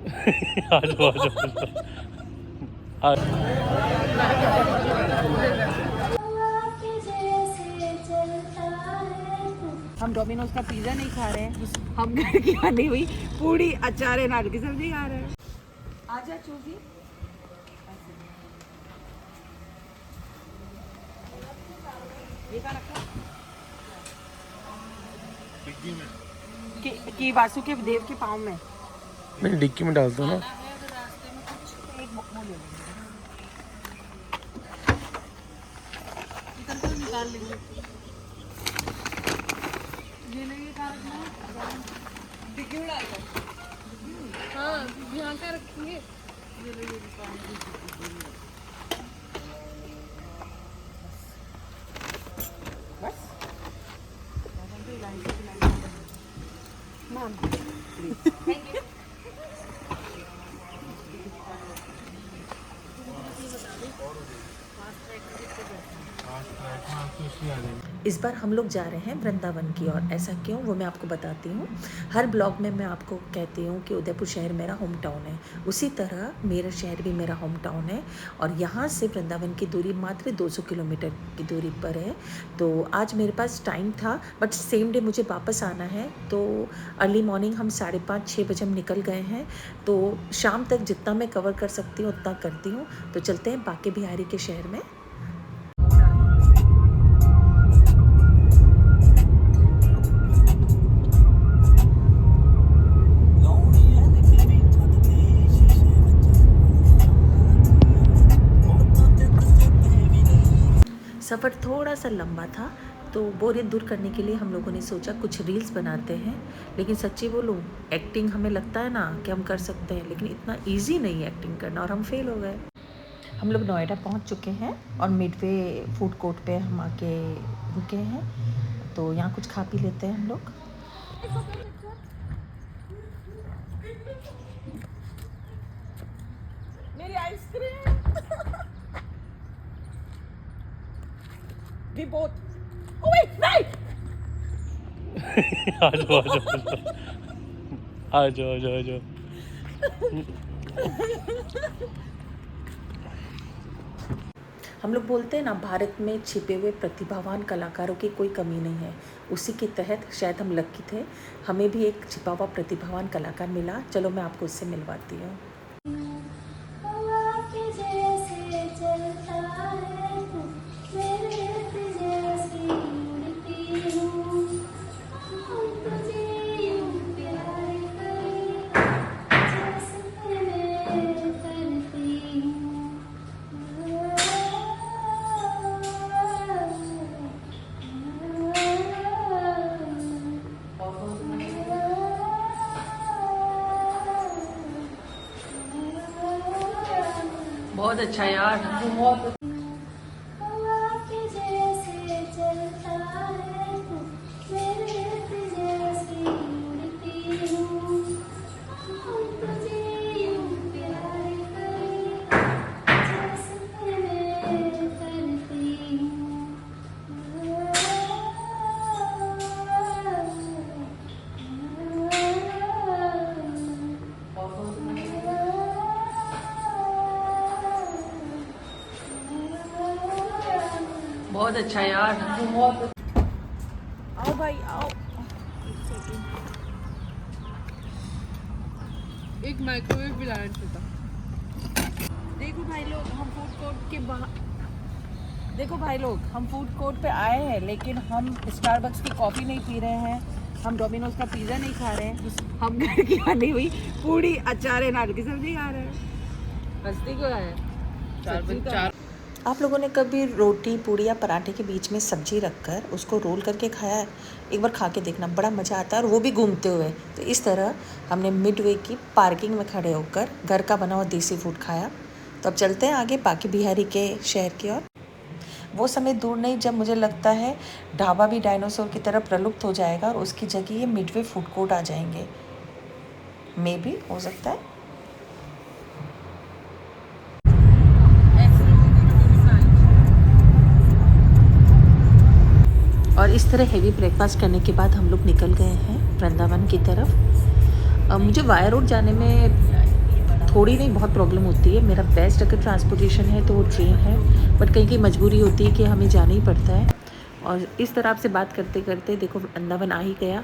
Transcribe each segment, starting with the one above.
आ जाओ आ जाओ आ हम डोमिनोज का पिज्जा नहीं खा रहे हैं, हम घर की बनी हुई पूरी अचार नारियल की सब्जी खा रहे हैं। आजा चूजी। ये क्या रखा? कि वासुदेव देव के पाँव में। मैंने डिक्की में डाल दो ना। एक वो ले लेंगे। निकाल लेंगे। ये नहीं डिक्की में डाल दो। हाँ, यहाँ का रखेंगे। ये लो ये बस। Ma'am, please. Thank you. इस बार हम लोग जा रहे हैं वृंदावन की ओर। ऐसा क्यों, वो मैं आपको बताती हूँ। हर ब्लॉग में मैं आपको कहती हूँ कि उदयपुर शहर मेरा होम टाउन है, उसी तरह मेरा शहर भी मेरा होम टाउन है। और यहाँ से वृंदावन की दूरी मात्र 200 किलोमीटर की दूरी पर है। तो आज मेरे पास टाइम था, बट सेम डे मुझे वापस आना है। तो अर्ली मॉर्निंग हम 5:30-6 बजे हम निकल गए हैं। तो शाम तक जितना मैं कवर कर सकती हूँ उतना करती हूँ। तो चलते हैं बांके बिहारी के शहर में। सफ़र थोड़ा सा लंबा था, तो बोरियत दूर करने के लिए हम लोगों ने सोचा कुछ रील्स बनाते हैं। लेकिन सच्ची बोलूँ, एक्टिंग हमें लगता है ना कि हम कर सकते हैं, लेकिन इतना इजी नहीं है एक्टिंग करना, और हम फेल हो गए। हम लोग नोएडा पहुंच चुके हैं और मिडवे फूड कोर्ट पे हम आके रुके हैं। तो यहाँ कुछ खा पी लेते हैं हम लोग। मेरी ice cream. We both. Oh wait, right. आ जाओ आ जाओ आ जाओ आ जाओ आ जाओ। हम लोग बोलते हैं ना, भारत में छिपे हुए प्रतिभावान कलाकारों की कोई कमी नहीं है। उसी के तहत शायद हम लकी थे, हमें भी एक छिपा हुआ प्रतिभावान कलाकार मिला। चलो मैं आपको उससे मिलवाती हूँ। बहुत अच्छा यार, बहुत। बहुत अच्छा यार, बहुत। आओ भाई आओ। एक माइक्रोवेव भी लाना चाहिए। देखो भाई लोग, हम फूड कोर्ट के बाहर, देखो भाई लोग, हम फूड कोर्ट पे आए हैं, लेकिन हम स्टारबक्स की कॉफ़ी नहीं पी रहे हैं, हम डोमिनोज का पिज़्ज़ा नहीं खा रहे हैं, हम घर की बनी हुई पूरी अचार नारियल की सब्जी खा रहे हैं। हंसती क्यों है? चार आप लोगों ने कभी रोटी, पूड़ी या पराठे के बीच में सब्जी रखकर उसको रोल करके खाया है? एक बार खा के देखना, बड़ा मज़ा आता है, और वो भी घूमते हुए। तो इस तरह हमने मिडवे की पार्किंग में खड़े होकर घर का बना हुआ देसी फूड खाया। तो अब चलते हैं आगे बांके बिहारी के शहर की ओर। वो समय दूर नहीं जब मुझे लगता है ढाबा भी डायनासोर की तरह प्रलुप्त हो जाएगा और उसकी जगह ये मिडवे फूड कोर्ट आ जाएंगे। मे भी हो सकता है। और इस तरह हेवी ब्रेकफास्ट करने के बाद हम लोग निकल गए हैं वृंदावन की तरफ। मुझे वाया रोड जाने में थोड़ी नहीं बहुत प्रॉब्लम होती है। मेरा बेस्ट अगर ट्रांसपोर्टेशन है तो वो ट्रेन है, बट कहीं की मजबूरी होती है कि हमें जाना ही पड़ता है। और इस तरह से बात करते करते देखो वृंदावन आ ही गया।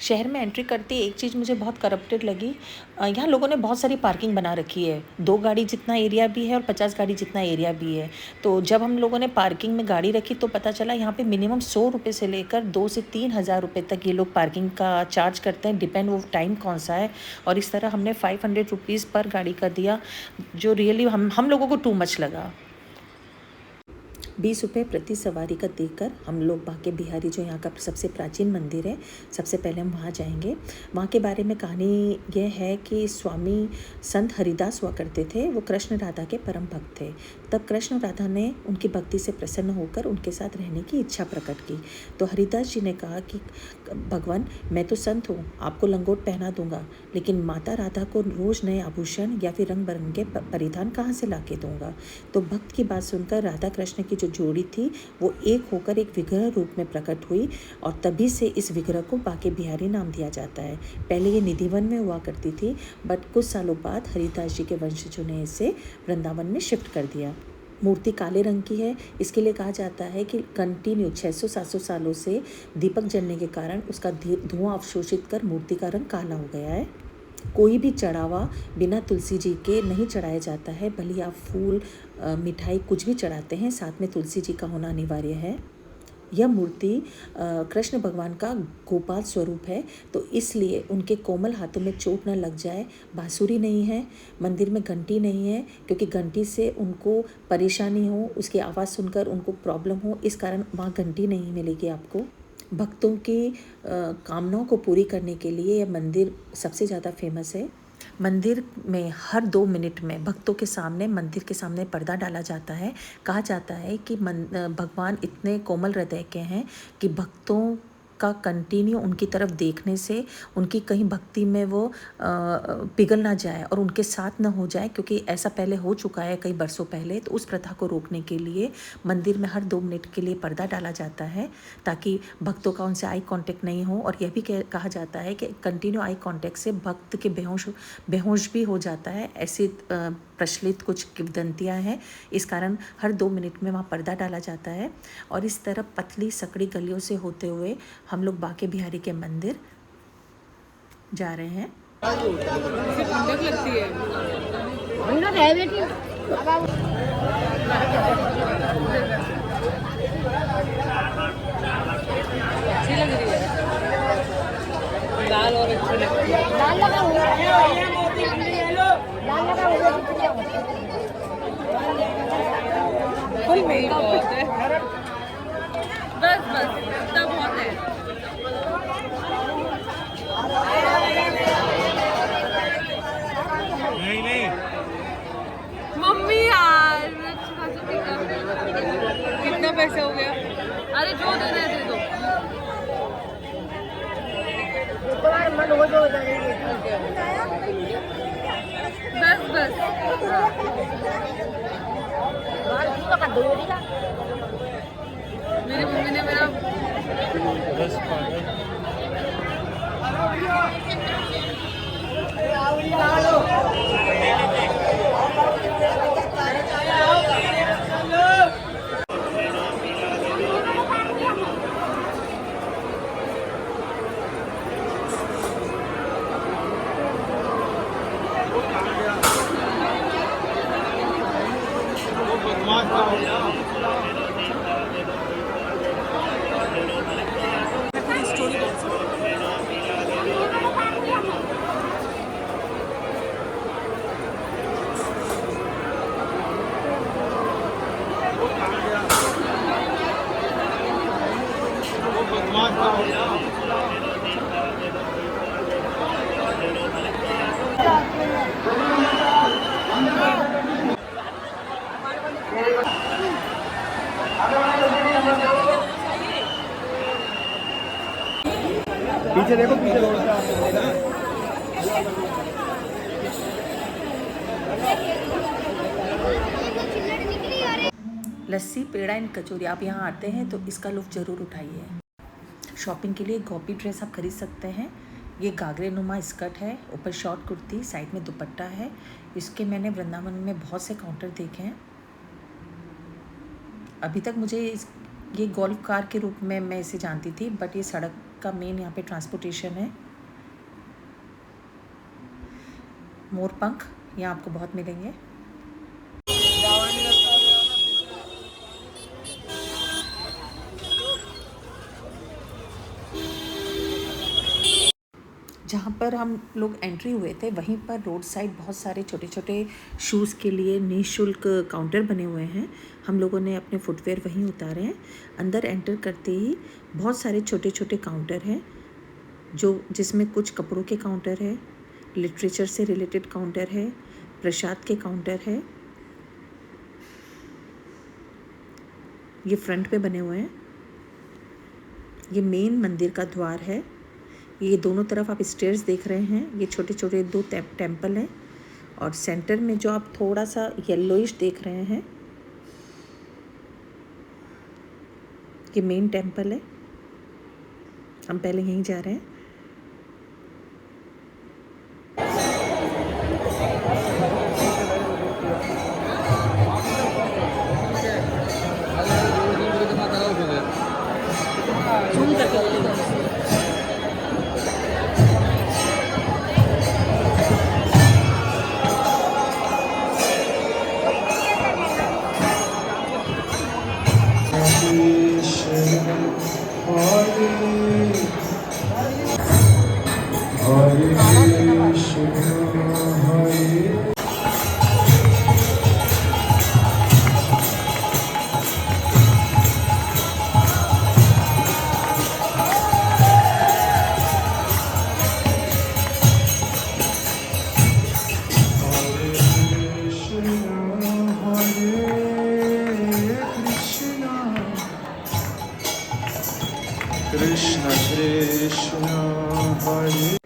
शहर में एंट्री करते ही एक चीज़ मुझे बहुत करप्टेड लगी। यहाँ लोगों ने बहुत सारी पार्किंग बना रखी है, 2 गाड़ी जितना एरिया भी है और 50 गाड़ी जितना एरिया भी है। तो जब हम लोगों ने पार्किंग में गाड़ी रखी तो पता चला यहाँ पे मिनिमम 100 रुपये से लेकर 2 से 3 हज़ार रुपये तक ये लोग पार्किंग का चार्ज करते हैं, डिपेंड वो टाइम कौन सा है। और इस तरह हमने 500 रुपीज़ पर गाड़ी का दिया, जो रियली हम लोगों को टू मच लगा। 20 रुपये प्रति सवारी का देकर हम लोग बांके बिहारी, जो यहाँ का सबसे प्राचीन मंदिर है, सबसे पहले हम वहाँ जाएंगे। वहाँ के बारे में कहानी यह है कि स्वामी संत हरिदास हुआ करते थे। वो कृष्ण राधा के परम भक्त थे। तब कृष्ण राधा ने उनकी भक्ति से प्रसन्न होकर उनके साथ रहने की इच्छा प्रकट की। तो हरिदास जी ने कहा कि भगवान, मैं तो संत हूँ, आपको लंगोट पहना दूंगा, लेकिन माता राधा को रोज़ नए आभूषण या फिर रंग बिरंगे परिधान कहाँ से ला के दूँगा। तो भक्त की बात सुनकर राधा कृष्ण की जोड़ी थी वो एक होकर एक विग्रह रूप में प्रकट हुई, और तभी से इस विग्रह को बांके बिहारी नाम दिया जाता है। पहले ये निधिवन में हुआ करती थी, बट कुछ सालों बाद हरिदास जी के वंशजों ने इसे वृंदावन में शिफ्ट कर दिया। मूर्ति काले रंग की है। इसके लिए कहा जाता है कि कंटिन्यू 600-700 सालों से दीपक जलने के कारण उसका धुआं अवशोषित कर मूर्ति का रंग काला हो गया है। कोई भी चढ़ावा बिना तुलसी जी के नहीं चढ़ाया जाता है, भले आप फूल मिठाई कुछ भी चढ़ाते हैं, साथ में तुलसी जी का होना अनिवार्य है। यह मूर्ति कृष्ण भगवान का गोपाल स्वरूप है, तो इसलिए उनके कोमल हाथों में चोट न लग जाए। बांसुरी नहीं है, मंदिर में घंटी नहीं है, क्योंकि घंटी से उनको परेशानी हो, उसकी आवाज़ सुनकर उनको प्रॉब्लम हो, इस कारण वहाँ घंटी नहीं मिलेगी आपको। भक्तों की कामनाओं को पूरी करने के लिए यह मंदिर सबसे ज़्यादा फेमस है। मंदिर में हर 2 मिनट में भक्तों के सामने, मंदिर के सामने पर्दा डाला जाता है। कहा जाता है कि भगवान इतने कोमल हृदय के हैं कि भक्तों का कंटिन्यू उनकी तरफ देखने से उनकी कहीं भक्ति में वो पिघल ना जाए और उनके साथ ना हो जाए, क्योंकि ऐसा पहले हो चुका है कई बरसों पहले। तो उस प्रथा को रोकने के लिए मंदिर में हर 2 मिनट के लिए पर्दा डाला जाता है, ताकि भक्तों का उनसे आई कांटेक्ट नहीं हो। और यह भी कहा जाता है कि कंटिन्यू आई कांटेक्ट से भक्त के बेहोश भी हो जाता है। ऐसी प्रचलित कुछ किंवदंतियाँ हैं, इस कारण हर 2 मिनट में वहाँ पर्दा डाला जाता है। और इस तरह पतली सकड़ी गलियों से होते हुए हम लोग बांके बिहारी के मंदिर जा रहे हैं। ठंडक लगती है। ठंडक है बेटी। अच्छी लग रही है, लाल और अच्छी लगती है। लाल लगा हुआ है, लाल लगा हुआ फुल मेकअप होता है। बस इतना बहुत है। नहीं मम्मी यार कितना पैसा हो गया? अरे जो देना है दे दो। तुम्हारा मन हो जो बस मेरी मम्मी ने मेरा पीछे देखो, पीछे रोड पे लस्सी, पेड़ा एंड कचौरी, आप यहाँ आते हैं तो इसका लुत्फ ज़रूर उठाइए। शॉपिंग के लिए गोपी ड्रेस आप खरीद सकते हैं। ये घाघरे नुमा स्कर्ट है, ऊपर शॉर्ट कुर्ती, साइड में दुपट्टा है। इसके मैंने वृंदावन में बहुत से काउंटर देखे हैं। अभी तक मुझे ये गोल्फ कार के रूप में मैं इसे जानती थी, बट ये सड़क का मेन यहाँ पे ट्रांसपोर्टेशन है। मोरपंख यहाँ आपको बहुत मिलेंगे। जहाँ पर हम लोग एंट्री हुए थे वहीं पर रोड साइड बहुत सारे छोटे छोटे शूज़ के लिए निःशुल्क काउंटर बने हुए हैं। हम लोगों ने अपने फुटवेयर वहीं उतारे हैं। अंदर एंटर करते ही बहुत सारे छोटे छोटे काउंटर हैं, जिसमें कुछ कपड़ों के काउंटर है, लिटरेचर से रिलेटेड काउंटर है, प्रसाद के काउंटर है। ये फ्रंट पे बने हुए हैं। ये मेन मंदिर का द्वार है। ये दोनों तरफ आप स्टेयर्स देख रहे हैं, ये छोटे छोटे 2 टेम्पल हैं। और सेंटर में जो आप थोड़ा सा येलोइश देख रहे हैं, ये मेन टेम्पल है। हम पहले यहीं जा रहे हैं। कृष्ण कृष्ण हरे।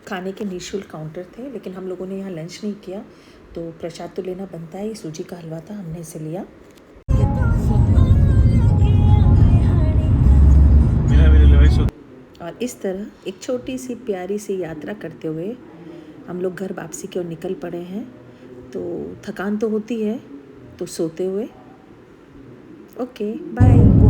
खाने के निःशुल्क काउंटर थे, लेकिन हम लोगों ने यहाँ लंच नहीं किया, तो प्रसाद तो लेना बनता है। ये सूजी का हलवा था, हमने इसे लिया। और इस तरह एक छोटी सी प्यारी सी यात्रा करते हुए हम लोग घर वापसी की ओर निकल पड़े हैं। तो थकान तो होती है, तो सोते हुए। Okay bye.